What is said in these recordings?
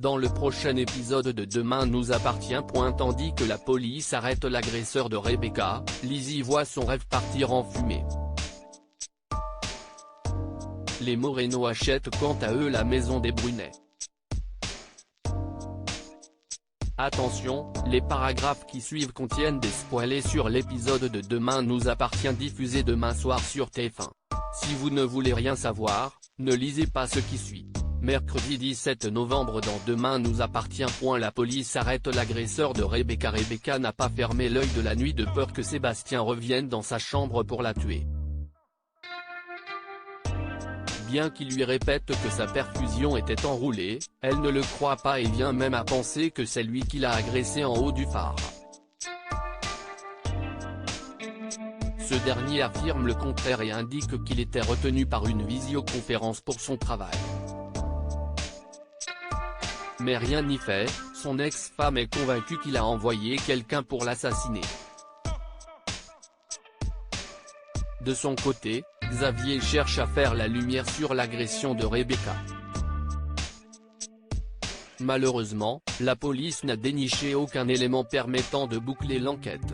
Dans le prochain épisode de Demain nous appartient. Tandis que la police arrête l'agresseur de Rebecca, Lizzie voit son rêve partir en fumée. Les Moreno achètent quant à eux la maison des Brunet. Attention, les paragraphes qui suivent contiennent des spoilers sur l'épisode de Demain nous appartient diffusé demain soir sur TF1. Si vous ne voulez rien savoir, ne lisez pas ce qui suit. Mercredi 17 novembre dans Demain nous appartient. La police arrête l'agresseur de Rebecca. Rebecca n'a pas fermé l'œil de la nuit de peur que Sébastien revienne dans sa chambre pour la tuer. Bien qu'il lui répète que sa perfusion était enroulée, elle ne le croit pas et vient même à penser que c'est lui qui l'a agressée en haut du phare. Ce dernier affirme le contraire et indique qu'il était retenu par une visioconférence pour son travail. Mais rien n'y fait, son ex-femme est convaincue qu'il a envoyé quelqu'un pour l'assassiner. De son côté, Xavier cherche à faire la lumière sur l'agression de Rebecca. Malheureusement, la police n'a déniché aucun élément permettant de boucler l'enquête.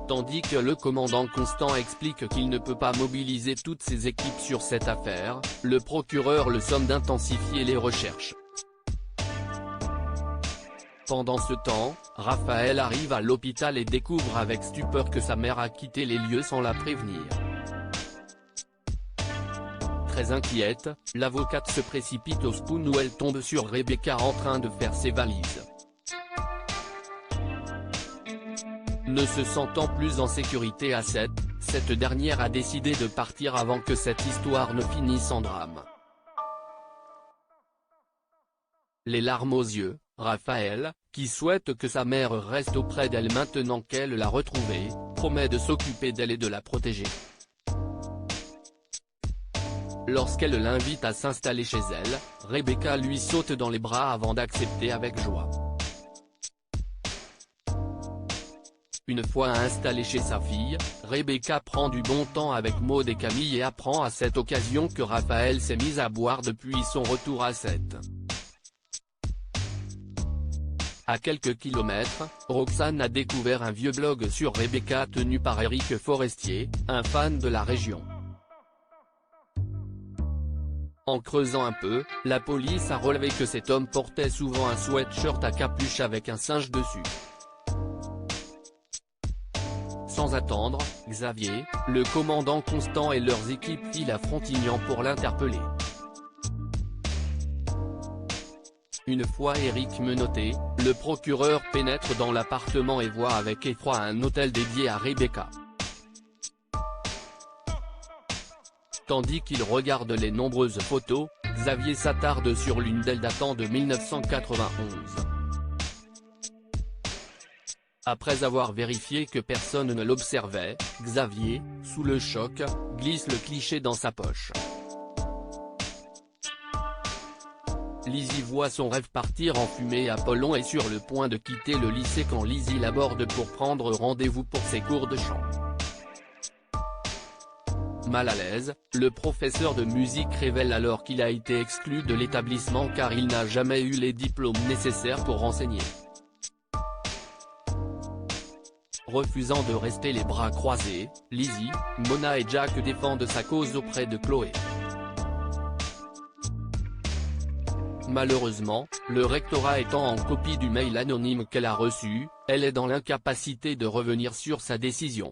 Tandis que le commandant Constant explique qu'il ne peut pas mobiliser toutes ses équipes sur cette affaire, le procureur le somme d'intensifier les recherches. Pendant ce temps, Raphaël arrive à l'hôpital et découvre avec stupeur que sa mère a quitté les lieux sans la prévenir. Très inquiète, l'avocate se précipite au spoon où elle tombe sur Rebecca en train de faire ses valises. Ne se sentant plus en sécurité à Sète, cette dernière a décidé de partir avant que cette histoire ne finisse en drame. Les larmes aux yeux, Raphaël, qui souhaite que sa mère reste auprès d'elle maintenant qu'elle l'a retrouvée, promet de s'occuper d'elle et de la protéger. Lorsqu'elle l'invite à s'installer chez elle, Rebecca lui saute dans les bras avant d'accepter avec joie. Une fois installée chez sa fille, Rebecca prend du bon temps avec Maud et Camille et apprend à cette occasion que Raphaël s'est mis à boire depuis son retour à Sète. À quelques kilomètres, Roxane a découvert un vieux blog sur Rebecca tenu par Éric Forestier, un fan de la région. En creusant un peu, la police a relevé que cet homme portait souvent un sweatshirt à capuche avec un singe dessus. Sans attendre, Xavier, le commandant Constant et leurs équipes filent à Frontignan pour l'interpeller. Une fois Éric menotté, le procureur pénètre dans l'appartement et voit avec effroi un hôtel dédié à Rebecca. Tandis qu'il regarde les nombreuses photos, Xavier s'attarde sur l'une d'elles datant de 1991. Après avoir vérifié que personne ne l'observait, Xavier, sous le choc, glisse le cliché dans sa poche. Lizzie voit son rêve partir en fumée. Apollon est sur le point de quitter le lycée quand Lizzie l'aborde pour prendre rendez-vous pour ses cours de chant. Mal à l'aise, le professeur de musique révèle alors qu'il a été exclu de l'établissement car il n'a jamais eu les diplômes nécessaires pour enseigner. Refusant de rester les bras croisés, Lizzie, Mona et Jack défendent sa cause auprès de Chloé. Malheureusement, le rectorat étant en copie du mail anonyme qu'elle a reçu, elle est dans l'incapacité de revenir sur sa décision.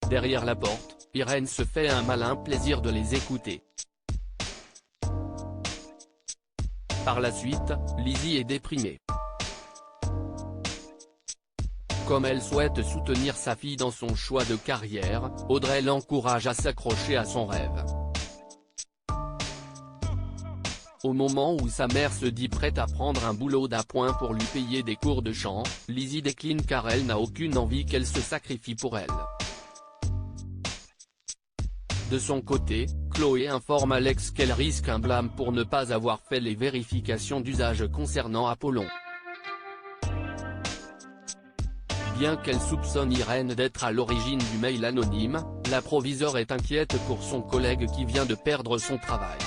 Derrière la porte, Irène se fait un malin plaisir de les écouter. Par la suite, Lizzie est déprimée. Comme elle souhaite soutenir sa fille dans son choix de carrière, Audrey l'encourage à s'accrocher à son rêve. Au moment où sa mère se dit prête à prendre un boulot d'appoint pour lui payer des cours de chant, Lizzie décline car elle n'a aucune envie qu'elle se sacrifie pour elle. De son côté, Chloé informe Alex qu'elle risque un blâme pour ne pas avoir fait les vérifications d'usage concernant Apollon. Bien qu'elle soupçonne Irène d'être à l'origine du mail anonyme, la proviseure est inquiète pour son collègue qui vient de perdre son travail.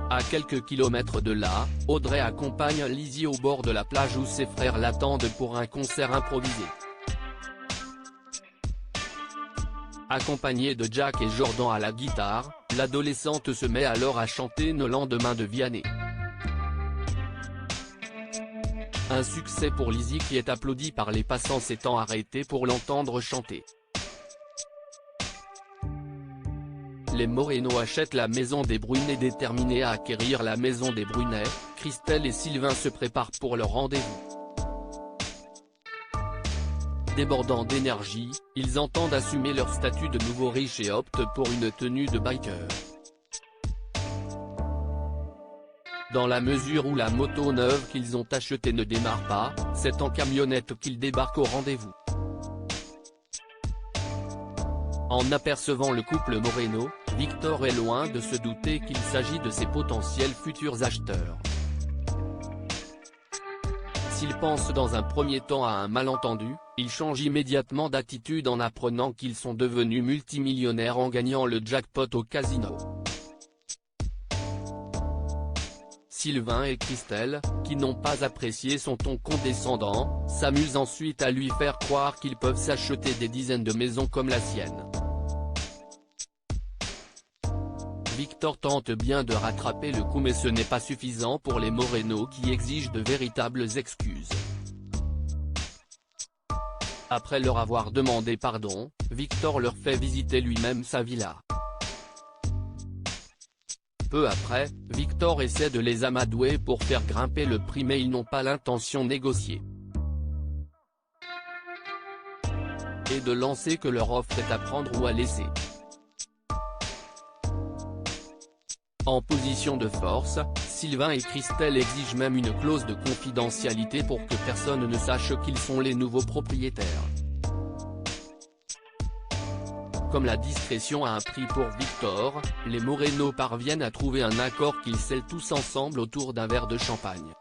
À quelques kilomètres de là, Audrey accompagne Lizzie au bord de la plage où ses frères l'attendent pour un concert improvisé. Accompagnée de Jack et Jordan à la guitare, l'adolescente se met alors à chanter Le lendemain de Vianney. Un succès pour Lizzie qui est applaudie par les passants s'étant arrêtés pour l'entendre chanter. Les Moreno achètent la maison des Brunet. Déterminés à acquérir la maison des Brunet, Christelle et Sylvain se préparent pour leur rendez-vous. Débordant d'énergie, ils entendent assumer leur statut de nouveaux riches et optent pour une tenue de biker. Dans la mesure où la moto neuve qu'ils ont achetée ne démarre pas, c'est en camionnette qu'ils débarquent au rendez-vous. En apercevant le couple Moreno, Victor est loin de se douter qu'il s'agit de ses potentiels futurs acheteurs. S'il pense dans un premier temps à un malentendu, il change immédiatement d'attitude en apprenant qu'ils sont devenus multimillionnaires en gagnant le jackpot au casino. Sylvain et Christelle, qui n'ont pas apprécié son ton condescendant, s'amusent ensuite à lui faire croire qu'ils peuvent s'acheter des dizaines de maisons comme la sienne. Victor tente bien de rattraper le coup mais ce n'est pas suffisant pour les Moreno qui exigent de véritables excuses. Après leur avoir demandé pardon, Victor leur fait visiter lui-même sa villa. Peu après, Victor essaie de les amadouer pour faire grimper le prix mais ils n'ont pas l'intention de négocier. Et de lancer que leur offre est à prendre ou à laisser. En position de force, Sylvain et Christelle exigent même une clause de confidentialité pour que personne ne sache qu'ils sont les nouveaux propriétaires. Comme la discrétion a un prix pour Victor, les Moreno parviennent à trouver un accord qu'ils scellent tous ensemble autour d'un verre de champagne.